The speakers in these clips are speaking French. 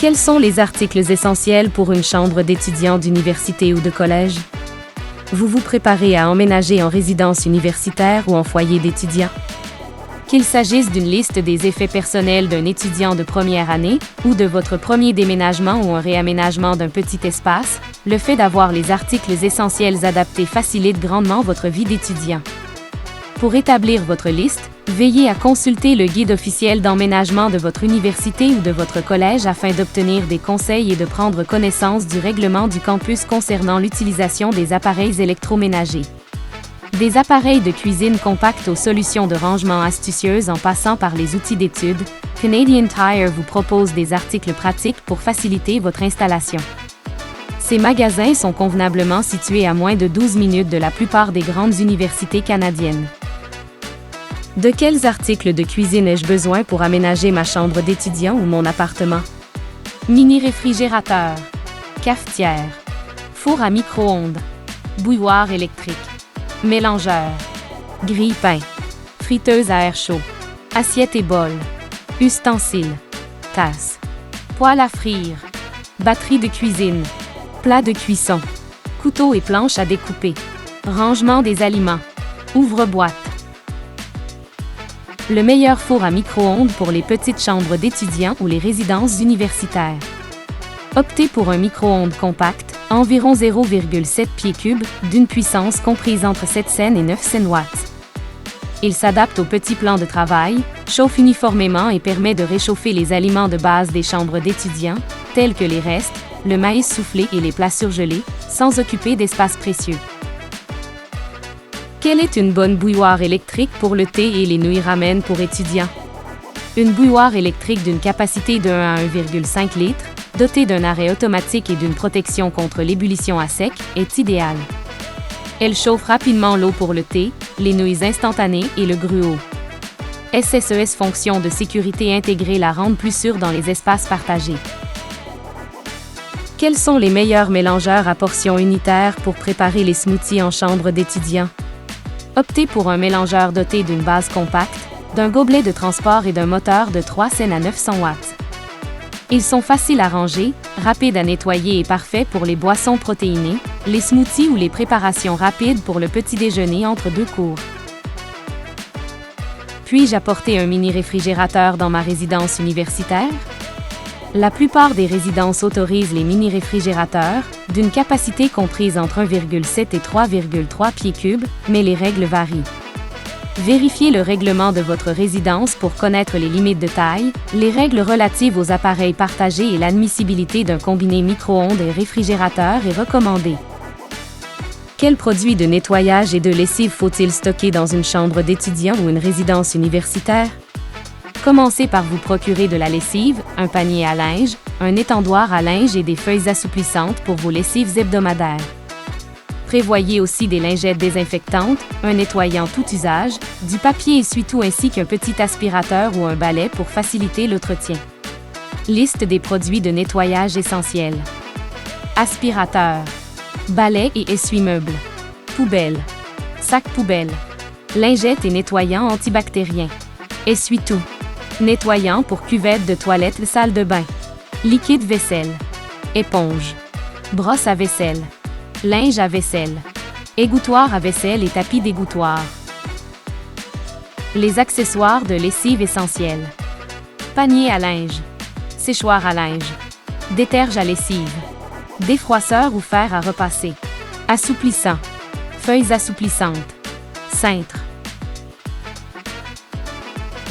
Quels sont les articles essentiels pour une chambre d'étudiant d'université ou de collège? Vous vous préparez à emménager en résidence universitaire ou en foyer d'étudiant? Qu'il s'agisse d'une liste des effets personnels d'un étudiant de première année ou de votre premier déménagement ou un réaménagement d'un petit espace, le fait d'avoir les articles essentiels adaptés facilite grandement votre vie d'étudiant. Pour établir votre liste, veillez à consulter le guide officiel d'emménagement de votre université ou de votre collège afin d'obtenir des conseils et de prendre connaissance du règlement du campus concernant l'utilisation des appareils électroménagers. Des appareils de cuisine compacts aux solutions de rangement astucieuses en passant par les outils d'étude, Canadian Tire vous propose des articles pratiques pour faciliter votre installation. Ces magasins sont convenablement situés à moins de 12 minutes de la plupart des grandes universités canadiennes. De quels articles de cuisine ai-je besoin pour aménager ma chambre d'étudiant ou mon appartement? Mini-réfrigérateur, cafetière, four à micro-ondes, bouilloire électrique, mélangeur, grille-pain, friteuse à air chaud, assiette et bol, ustensiles, tasse, poêle à frire, batterie de cuisine, plat de cuisson, couteau et planche à découper, rangement des aliments, ouvre-boîte. Le meilleur four à micro-ondes pour les petites chambres d'étudiants ou les résidences universitaires. Optez pour un micro-ondes compact, environ 0,7 pieds cubes, d'une puissance comprise entre 700 et 900 watts. Il s'adapte au petit plan de travail, chauffe uniformément et permet de réchauffer les aliments de base des chambres d'étudiants, tels que les restes, le maïs soufflé et les plats surgelés, sans occuper d'espace précieux. Quelle est une bonne bouilloire électrique pour le thé et les nouilles ramen pour étudiants? Une bouilloire électrique d'une capacité de 1 à 1,5 litres, dotée d'un arrêt automatique et d'une protection contre l'ébullition à sec, est idéale. Elle chauffe rapidement l'eau pour le thé, les nouilles instantanées et le gruau. SSES fonction de sécurité intégrée la rendent plus sûre dans les espaces partagés. Quels sont les meilleurs mélangeurs à portions unitaires pour préparer les smoothies en chambre d'étudiant? Optez pour un mélangeur doté d'une base compacte, d'un gobelet de transport et d'un moteur de 300 à 900 watts. Ils sont faciles à ranger, rapides à nettoyer et parfaits pour les boissons protéinées, les smoothies ou les préparations rapides pour le petit déjeuner entre deux cours. Puis-je apporter un mini-réfrigérateur dans ma résidence universitaire? La plupart des résidences autorisent les mini-réfrigérateurs, d'une capacité comprise entre 1,7 et 3,3 pieds cubes, mais les règles varient. Vérifiez le règlement de votre résidence pour connaître les limites de taille, les règles relatives aux appareils partagés et l'admissibilité d'un combiné micro-ondes et réfrigérateur est recommandée. Quels produits de nettoyage et de lessive faut-il stocker dans une chambre d'étudiant ou une résidence universitaire? Commencez par vous procurer de la lessive, un panier à linge, un étendoir à linge et des feuilles assouplissantes pour vos lessives hebdomadaires. Prévoyez aussi des lingettes désinfectantes, un nettoyant tout usage, du papier essuie-tout ainsi qu'un petit aspirateur ou un balai pour faciliter l'entretien. Liste des produits de nettoyage essentiels. Aspirateur, balai et essuie-meubles, poubelle, sac poubelle, lingettes et nettoyant antibactérien, essuie-tout, nettoyant pour cuvette de toilette, salle de bain, liquide vaisselle, éponge, brosse à vaisselle, linge à vaisselle, égouttoir à vaisselle et tapis d'égouttoir. Les accessoires de lessive essentiels. Panier à linge, séchoir à linge, déterge à lessive, défroisseur ou fer à repasser, assouplissant, feuilles assouplissantes, cintre.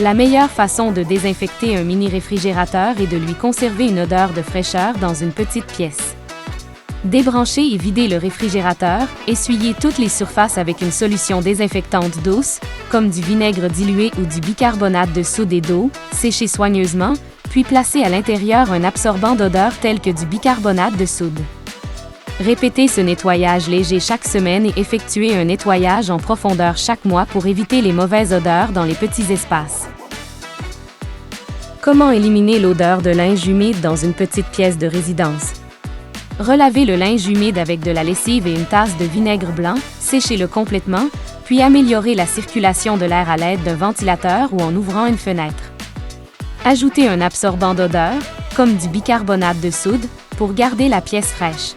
La meilleure façon de désinfecter un mini-réfrigérateur est de lui conserver une odeur de fraîcheur dans une petite pièce. Débranchez et videz le réfrigérateur, essuyez toutes les surfaces avec une solution désinfectante douce, comme du vinaigre dilué ou du bicarbonate de soude et d'eau, séchez soigneusement, puis placez à l'intérieur un absorbant d'odeur tel que du bicarbonate de soude. Répétez ce nettoyage léger chaque semaine et effectuez un nettoyage en profondeur chaque mois pour éviter les mauvaises odeurs dans les petits espaces. Comment éliminer l'odeur de linge humide dans une petite pièce de résidence? Relavez le linge humide avec de la lessive et une tasse de vinaigre blanc, séchez-le complètement, puis améliorez la circulation de l'air à l'aide d'un ventilateur ou en ouvrant une fenêtre. Ajoutez un absorbant d'odeur, comme du bicarbonate de soude, pour garder la pièce fraîche.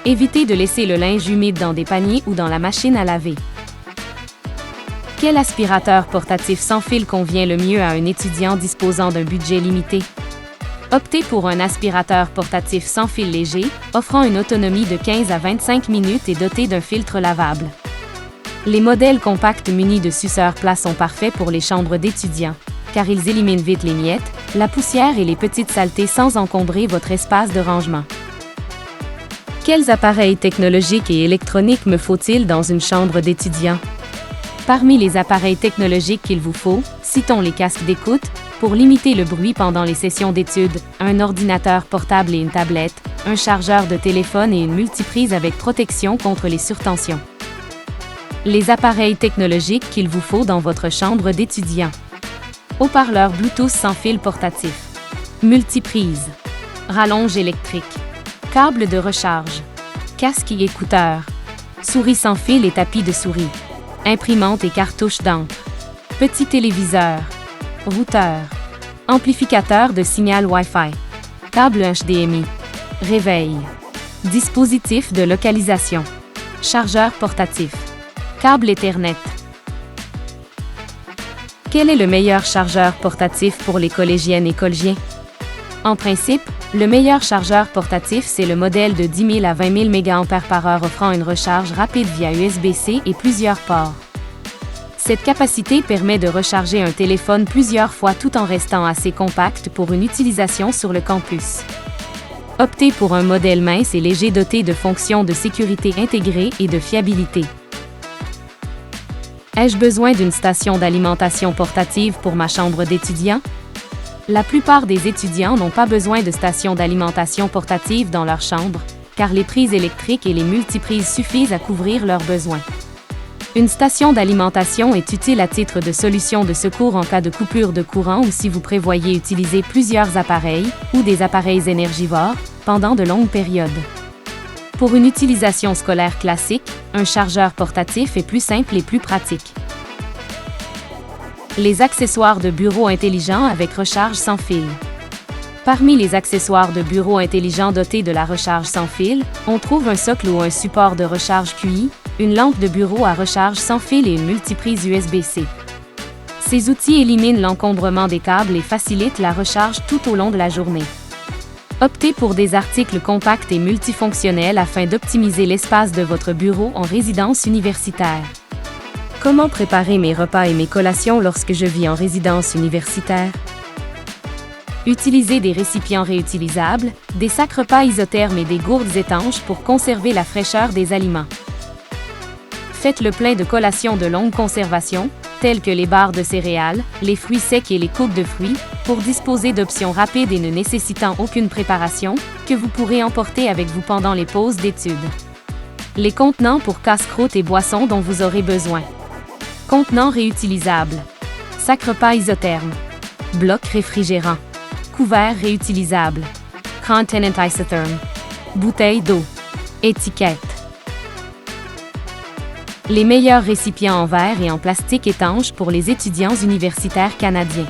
Évitez de laisser le linge humide dans des paniers ou dans la machine à laver. Quel aspirateur portatif sans fil convient le mieux à un étudiant disposant d'un budget limité? Optez pour un aspirateur portatif sans fil léger, offrant une autonomie de 15 à 25 minutes et doté d'un filtre lavable. Les modèles compacts munis de suceurs plats sont parfaits pour les chambres d'étudiants, car ils éliminent vite les miettes, la poussière et les petites saletés sans encombrer votre espace de rangement. Quels appareils technologiques et électroniques me faut-il dans une chambre d'étudiant? Parmi les appareils technologiques qu'il vous faut, citons les casques d'écoute, pour limiter le bruit pendant les sessions d'études, un ordinateur portable et une tablette, un chargeur de téléphone et une multiprise avec protection contre les surtensions. Les appareils technologiques qu'il vous faut dans votre chambre d'étudiant. Haut-parleur Bluetooth sans fil portatif. Multiprise. Rallonge électrique. Câble de recharge. Casque et écouteurs. Souris sans fil et tapis de souris. Imprimante et cartouche d'encre. Petit téléviseur. Routeur. Amplificateur de signal Wi-Fi. Câble HDMI. Réveil. Dispositif de localisation. Chargeur portatif. Câble Ethernet. Quel est le meilleur chargeur portatif pour les collégiennes et collégiens? En principe, le meilleur chargeur portatif, c'est le modèle de 10 000 à 20 000 mAh offrant une recharge rapide via USB-C et plusieurs ports. Cette capacité permet de recharger un téléphone plusieurs fois tout en restant assez compact pour une utilisation sur le campus. Optez pour un modèle mince et léger doté de fonctions de sécurité intégrées et de fiabilité. Ai-je besoin d'une station d'alimentation portative pour ma chambre d'étudiant? La plupart des étudiants n'ont pas besoin de station d'alimentation portative dans leur chambre, car les prises électriques et les multiprises suffisent à couvrir leurs besoins. Une station d'alimentation est utile à titre de solution de secours en cas de coupure de courant ou si vous prévoyez utiliser plusieurs appareils, ou des appareils énergivores, pendant de longues périodes. Pour une utilisation scolaire classique, un chargeur portatif est plus simple et plus pratique. Les accessoires de bureau intelligents avec recharge sans fil. Parmi les accessoires de bureau intelligents dotés de la recharge sans fil, on trouve un socle ou un support de recharge QI, une lampe de bureau à recharge sans fil et une multiprise USB-C. Ces outils éliminent l'encombrement des câbles et facilitent la recharge tout au long de la journée. Optez pour des articles compacts et multifonctionnels afin d'optimiser l'espace de votre bureau en résidence universitaire. Comment préparer mes repas et mes collations lorsque je vis en résidence universitaire? Utilisez des récipients réutilisables, des sacs repas isothermes et des gourdes étanches pour conserver la fraîcheur des aliments. Faites le plein de collations de longue conservation, telles que les barres de céréales, les fruits secs et les coupes de fruits, pour disposer d'options rapides et ne nécessitant aucune préparation, que vous pourrez emporter avec vous pendant les pauses d'études. Les contenants pour casse-croûte et boissons dont vous aurez besoin. Contenants réutilisables. Sac repas isotherme. Bloc réfrigérant. Couverts réutilisables. Containant isotherme. Bouteille d'eau. Étiquette. Les meilleurs récipients en verre et en plastique étanche pour les étudiants universitaires canadiens.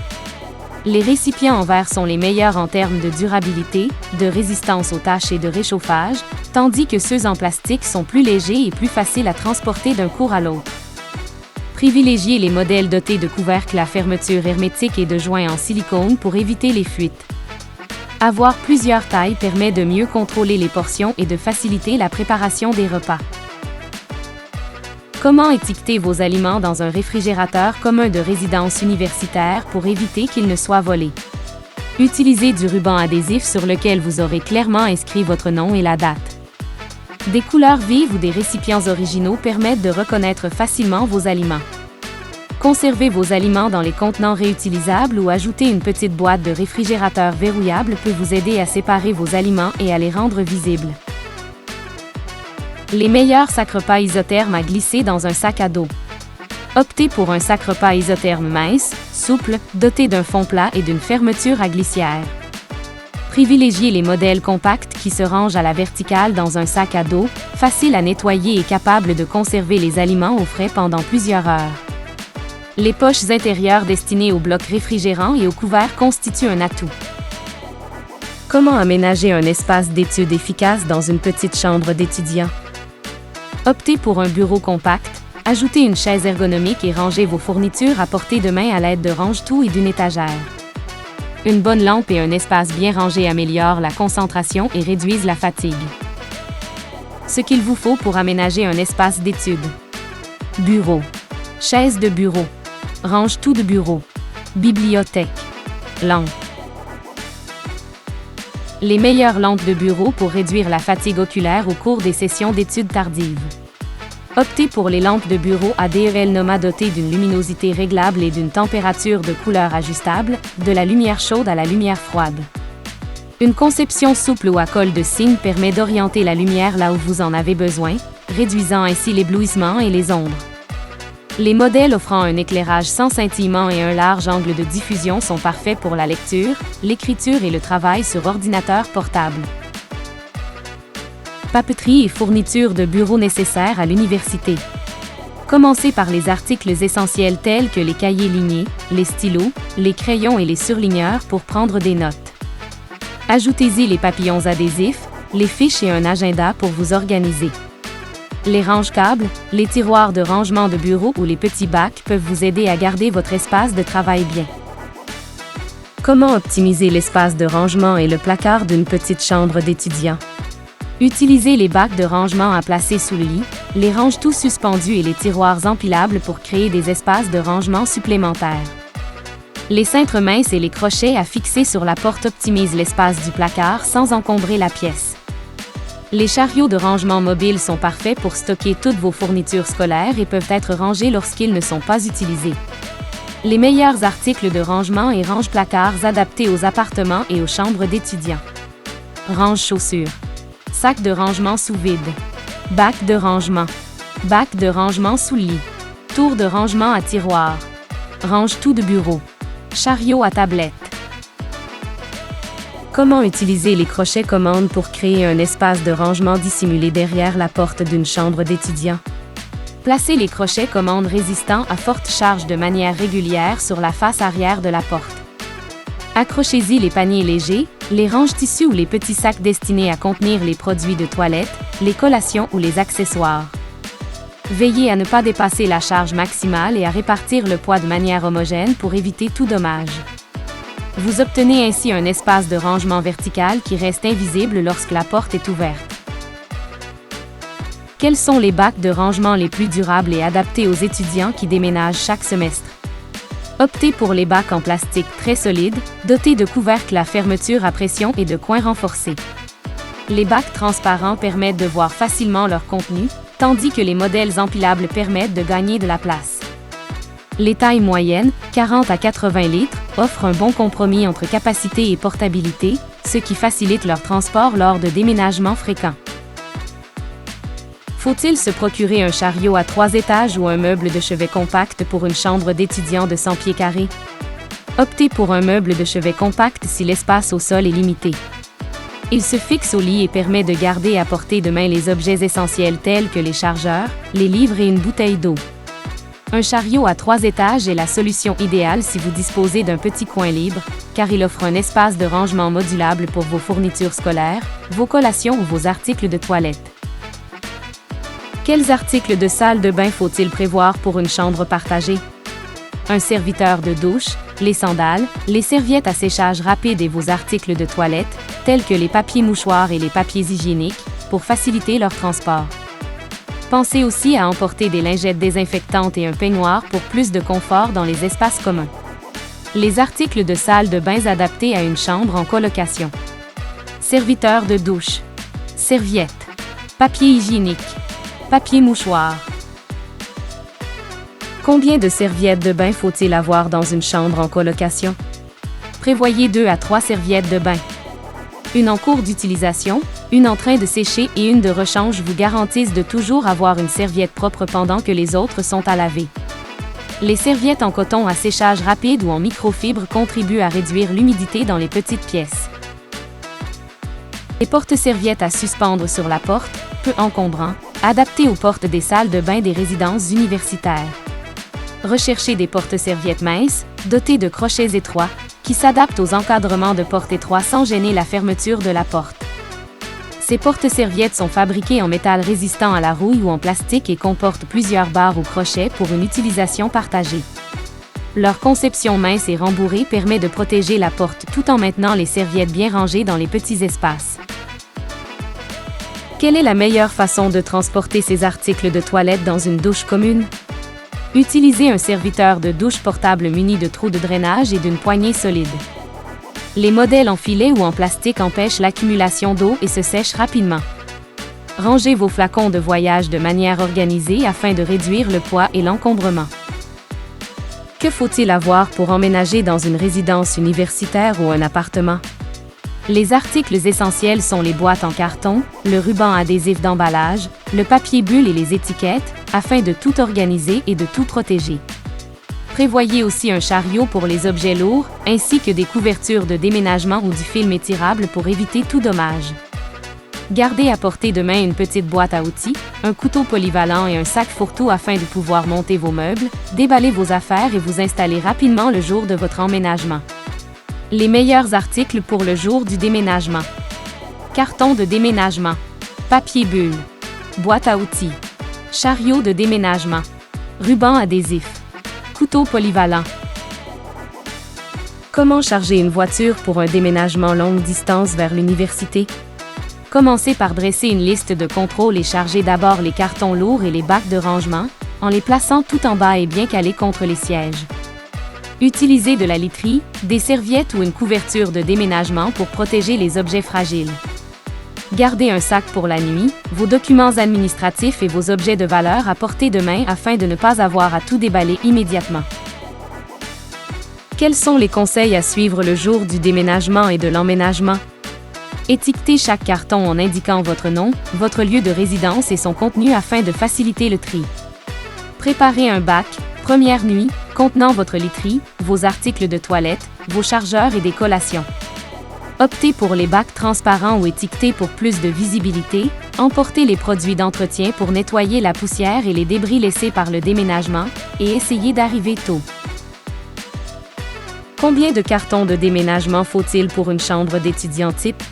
Les récipients en verre sont les meilleurs en termes de durabilité, de résistance aux taches et de réchauffage, tandis que ceux en plastique sont plus légers et plus faciles à transporter d'un cours à l'autre. Privilégiez les modèles dotés de couvercles à fermeture hermétique et de joints en silicone pour éviter les fuites. Avoir plusieurs tailles permet de mieux contrôler les portions et de faciliter la préparation des repas. Comment étiqueter vos aliments dans un réfrigérateur commun de résidence universitaire pour éviter qu'ils ne soient volés? Utilisez du ruban adhésif sur lequel vous aurez clairement inscrit votre nom et la date. Des couleurs vives ou des récipients originaux permettent de reconnaître facilement vos aliments. Conserver vos aliments dans les contenants réutilisables ou ajouter une petite boîte de réfrigérateur verrouillable peut vous aider à séparer vos aliments et à les rendre visibles. Les meilleurs sacs repas isothermes à glisser dans un sac à dos. Optez pour un sac repas isotherme mince, souple, doté d'un fond plat et d'une fermeture à glissière. Privilégiez les modèles compacts qui se rangent à la verticale dans un sac à dos, facile à nettoyer et capable de conserver les aliments au frais pendant plusieurs heures. Les poches intérieures destinées aux blocs réfrigérants et aux couverts constituent un atout. Comment aménager un espace d'études efficace dans une petite chambre d'étudiant? Optez pour un bureau compact, ajoutez une chaise ergonomique et rangez vos fournitures à portée de main à l'aide de range-tout et d'une étagère. Une bonne lampe et un espace bien rangé améliorent la concentration et réduisent la fatigue. Ce qu'il vous faut pour aménager un espace d'études. Bureau. Chaise de bureau. Range-tout de bureau. Bibliothèque. Lampe. Les meilleures lampes de bureau pour réduire la fatigue oculaire au cours des sessions d'études tardives. Optez pour les lampes de bureau ADEL NOMA dotées d'une luminosité réglable et d'une température de couleur ajustable, de la lumière chaude à la lumière froide. Une conception souple ou à colle de cygne permet d'orienter la lumière là où vous en avez besoin, réduisant ainsi l'éblouissement et les ombres. Les modèles offrant un éclairage sans scintillement et un large angle de diffusion sont parfaits pour la lecture, l'écriture et le travail sur ordinateur portable. Papeterie et fournitures de bureau nécessaires à l'université. Commencez par les articles essentiels tels que les cahiers lignés, les stylos, les crayons et les surligneurs pour prendre des notes. Ajoutez-y les papillons adhésifs, les fiches et un agenda pour vous organiser. Les range-câbles, les tiroirs de rangement de bureau ou les petits bacs peuvent vous aider à garder votre espace de travail bien. Comment optimiser l'espace de rangement et le placard d'une petite chambre d'étudiant? Utilisez les bacs de rangement à placer sous le lit, les range-tout suspendus et les tiroirs empilables pour créer des espaces de rangement supplémentaires. Les cintres minces et les crochets à fixer sur la porte optimisent l'espace du placard sans encombrer la pièce. Les chariots de rangement mobiles sont parfaits pour stocker toutes vos fournitures scolaires et peuvent être rangés lorsqu'ils ne sont pas utilisés. Les meilleurs articles de rangement et range-placards adaptés aux appartements et aux chambres d'étudiants. Range-chaussures. Sac de rangement sous vide. Bac de rangement. Bac de rangement sous lit. Tour de rangement à tiroir. Range-tout de bureau. Chariot à tablette. Comment utiliser les crochets commandes pour créer un espace de rangement dissimulé derrière la porte d'une chambre d'étudiant? Placez les crochets commandes résistants à forte charge de manière régulière sur la face arrière de la porte. Accrochez-y les paniers légers, les range-tissus ou les petits sacs destinés à contenir les produits de toilette, les collations ou les accessoires. Veillez à ne pas dépasser la charge maximale et à répartir le poids de manière homogène pour éviter tout dommage. Vous obtenez ainsi un espace de rangement vertical qui reste invisible lorsque la porte est ouverte. Quels sont les bacs de rangement les plus durables et adaptés aux étudiants qui déménagent chaque semestre? Optez pour les bacs en plastique très solides, dotés de couvercles à fermeture à pression et de coins renforcés. Les bacs transparents permettent de voir facilement leur contenu, tandis que les modèles empilables permettent de gagner de la place. Les tailles moyennes, 40 à 80 litres, offrent un bon compromis entre capacité et portabilité, ce qui facilite leur transport lors de déménagements fréquents. Faut-il se procurer un chariot à 3 étages ou un meuble de chevet compact pour une chambre d'étudiant de 100 pieds carrés? Optez pour un meuble de chevet compact si l'espace au sol est limité. Il se fixe au lit et permet de garder à portée de main les objets essentiels tels que les chargeurs, les livres et une bouteille d'eau. Un chariot à 3 étages est la solution idéale si vous disposez d'un petit coin libre, car il offre un espace de rangement modulable pour vos fournitures scolaires, vos collations ou vos articles de toilette. Quels articles de salle de bain faut-il prévoir pour une chambre partagée? Un serviteur de douche, les sandales, les serviettes à séchage rapide et vos articles de toilette, tels que les papiers mouchoirs et les papiers hygiéniques, pour faciliter leur transport. Pensez aussi à emporter des lingettes désinfectantes et un peignoir pour plus de confort dans les espaces communs. Les articles de salle de bain adaptés à une chambre en colocation. Serviteur de douche. Serviettes. Papier hygiénique. Papier mouchoir. Combien de serviettes de bain faut-il avoir dans une chambre en colocation? Prévoyez 2 à 3 serviettes de bain. Une en cours d'utilisation, une en train de sécher et une de rechange vous garantissent de toujours avoir une serviette propre pendant que les autres sont à laver. Les serviettes en coton à séchage rapide ou en microfibre contribuent à réduire l'humidité dans les petites pièces. Les porte-serviettes à suspendre sur la porte, peu encombrants, adaptés aux portes des salles de bain des résidences universitaires. Recherchez des porte-serviettes minces, dotés de crochets étroits, qui s'adaptent aux encadrements de porte étroits sans gêner la fermeture de la porte. Ces porte-serviettes sont fabriquées en métal résistant à la rouille ou en plastique et comportent plusieurs barres ou crochets pour une utilisation partagée. Leur conception mince et rembourrée permet de protéger la porte tout en maintenant les serviettes bien rangées dans les petits espaces. Quelle est la meilleure façon de transporter ces articles de toilette dans une douche commune? Utilisez un serviteur de douche portable muni de trous de drainage et d'une poignée solide. Les modèles en filet ou en plastique empêchent l'accumulation d'eau et se sèchent rapidement. Rangez vos flacons de voyage de manière organisée afin de réduire le poids et l'encombrement. Que faut-il avoir pour emménager dans une résidence universitaire ou un appartement? Les articles essentiels sont les boîtes en carton, le ruban adhésif d'emballage, le papier bulle et les étiquettes, afin de tout organiser et de tout protéger. Prévoyez aussi un chariot pour les objets lourds, ainsi que des couvertures de déménagement ou du film étirable pour éviter tout dommage. Gardez à portée de main une petite boîte à outils, un couteau polyvalent et un sac fourre-tout afin de pouvoir monter vos meubles, déballer vos affaires et vous installer rapidement le jour de votre emménagement. Les meilleurs articles pour le jour du déménagement. Carton de déménagement. Papier bulle. Boîte à outils. Chariot de déménagement. Ruban adhésif. Couteau polyvalent. Comment charger une voiture pour un déménagement longue distance vers l'université? Commencez par dresser une liste de contrôle et chargez d'abord les cartons lourds et les bacs de rangement, en les plaçant tout en bas et bien calés contre les sièges. Utilisez de la literie, des serviettes ou une couverture de déménagement pour protéger les objets fragiles. Gardez un sac pour la nuit, vos documents administratifs et vos objets de valeur à portée de main afin de ne pas avoir à tout déballer immédiatement. Quels sont les conseils à suivre le jour du déménagement et de l'emménagement? Étiquetez chaque carton en indiquant votre nom, votre lieu de résidence et son contenu afin de faciliter le tri. Préparez un bac, première nuit, contenant votre literie, vos articles de toilette, vos chargeurs et des collations. Optez pour les bacs transparents ou étiquetés pour plus de visibilité. Emportez les produits d'entretien pour nettoyer la poussière et les débris laissés par le déménagement, et essayez d'arriver tôt. Combien de cartons de déménagement faut-il pour une chambre d'étudiant type?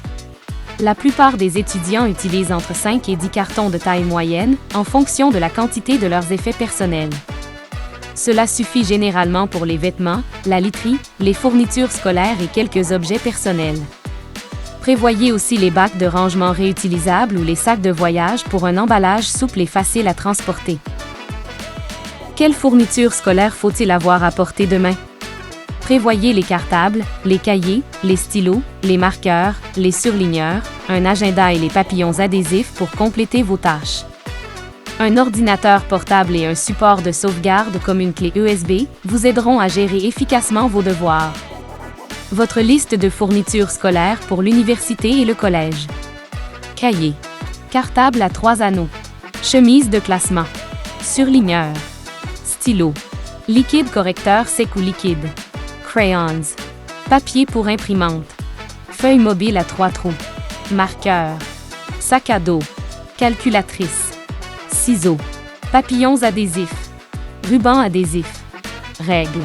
La plupart des étudiants utilisent entre 5 et 10 cartons de taille moyenne, en fonction de la quantité de leurs effets personnels. Cela suffit généralement pour les vêtements, la literie, les fournitures scolaires et quelques objets personnels. Prévoyez aussi les bacs de rangement réutilisables ou les sacs de voyage pour un emballage souple et facile à transporter. Quelle fourniture scolaire faut-il avoir à portée de main? Prévoyez les cartables, les cahiers, les stylos, les marqueurs, les surligneurs, un agenda et les papillons adhésifs pour compléter vos tâches. Un ordinateur portable et un support de sauvegarde comme une clé USB vous aideront à gérer efficacement vos devoirs. Votre liste de fournitures scolaires pour l'université et le collège. Cahier. Cartable à 3 anneaux. Chemise de classement. Surligneur. Stylo. Liquide correcteur sec ou liquide. Crayons. Papier pour imprimante. Feuille mobile à 3 trous. Marqueur. Sac à dos. Calculatrice. Ciseaux. Papillons adhésifs. Ruban adhésif. Règle.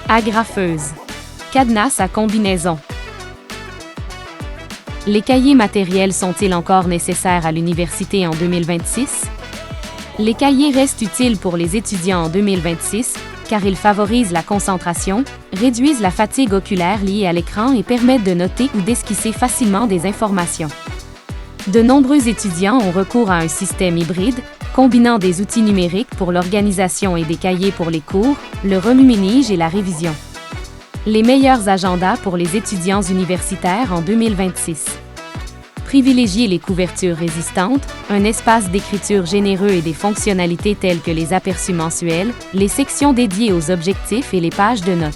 Agrafeuse. Cadenas à combinaison. Les cahiers matériels sont-ils encore nécessaires à l'université en 2026? Les cahiers restent utiles pour les étudiants en 2026 car ils favorisent la concentration, réduisent la fatigue oculaire liée à l'écran et permettent de noter ou d'esquisser facilement des informations. De nombreux étudiants ont recours à un système hybride, combinant des outils numériques pour l'organisation et des cahiers pour les cours, le remue-ménage et la révision. Les meilleurs agendas pour les étudiants universitaires en 2026. Privilégiez les couvertures résistantes, un espace d'écriture généreux et des fonctionnalités telles que les aperçus mensuels, les sections dédiées aux objectifs et les pages de notes.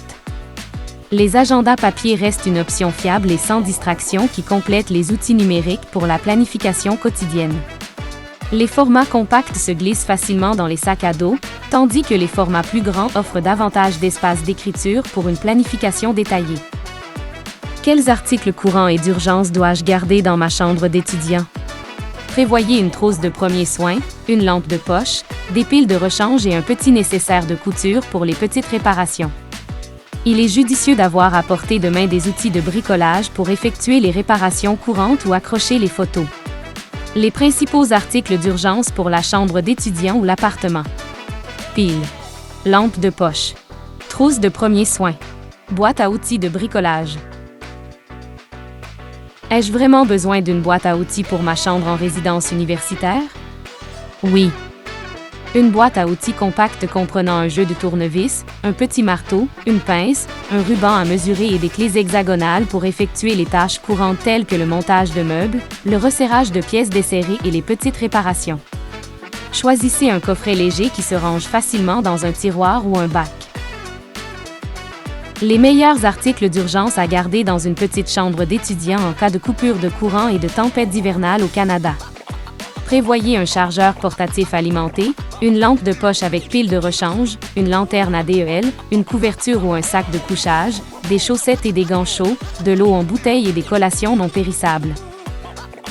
Les agendas papier restent une option fiable et sans distraction qui complète les outils numériques pour la planification quotidienne. Les formats compacts se glissent facilement dans les sacs à dos, tandis que les formats plus grands offrent davantage d'espace d'écriture pour une planification détaillée. Quels articles courants et d'urgence dois-je garder dans ma chambre d'étudiant? Prévoyez une trousse de premiers soins, une lampe de poche, des piles de rechange et un petit nécessaire de couture pour les petites réparations. Il est judicieux d'avoir à portée de main des outils de bricolage pour effectuer les réparations courantes ou accrocher les photos. Les principaux articles d'urgence pour la chambre d'étudiant ou l'appartement. Pile. Lampe de poche. Trousse de premiers soins. Boîte à outils de bricolage. Ai-je vraiment besoin d'une boîte à outils pour ma chambre en résidence universitaire? Oui. Une boîte à outils compacte comprenant un jeu de tournevis, un petit marteau, une pince, un ruban à mesurer et des clés hexagonales pour effectuer les tâches courantes telles que le montage de meubles, le resserrage de pièces desserrées et les petites réparations. Choisissez un coffret léger qui se range facilement dans un tiroir ou un bac. Les meilleurs articles d'urgence à garder dans une petite chambre d'étudiant en cas de coupure de courant et de tempête hivernale au Canada. Prévoyez un chargeur portatif alimenté, une lampe de poche avec pile de rechange, une lanterne à DEL, une couverture ou un sac de couchage, des chaussettes et des gants chauds, de l'eau en bouteille et des collations non périssables.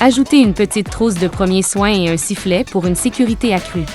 Ajoutez une petite trousse de premiers soins et un sifflet pour une sécurité accrue.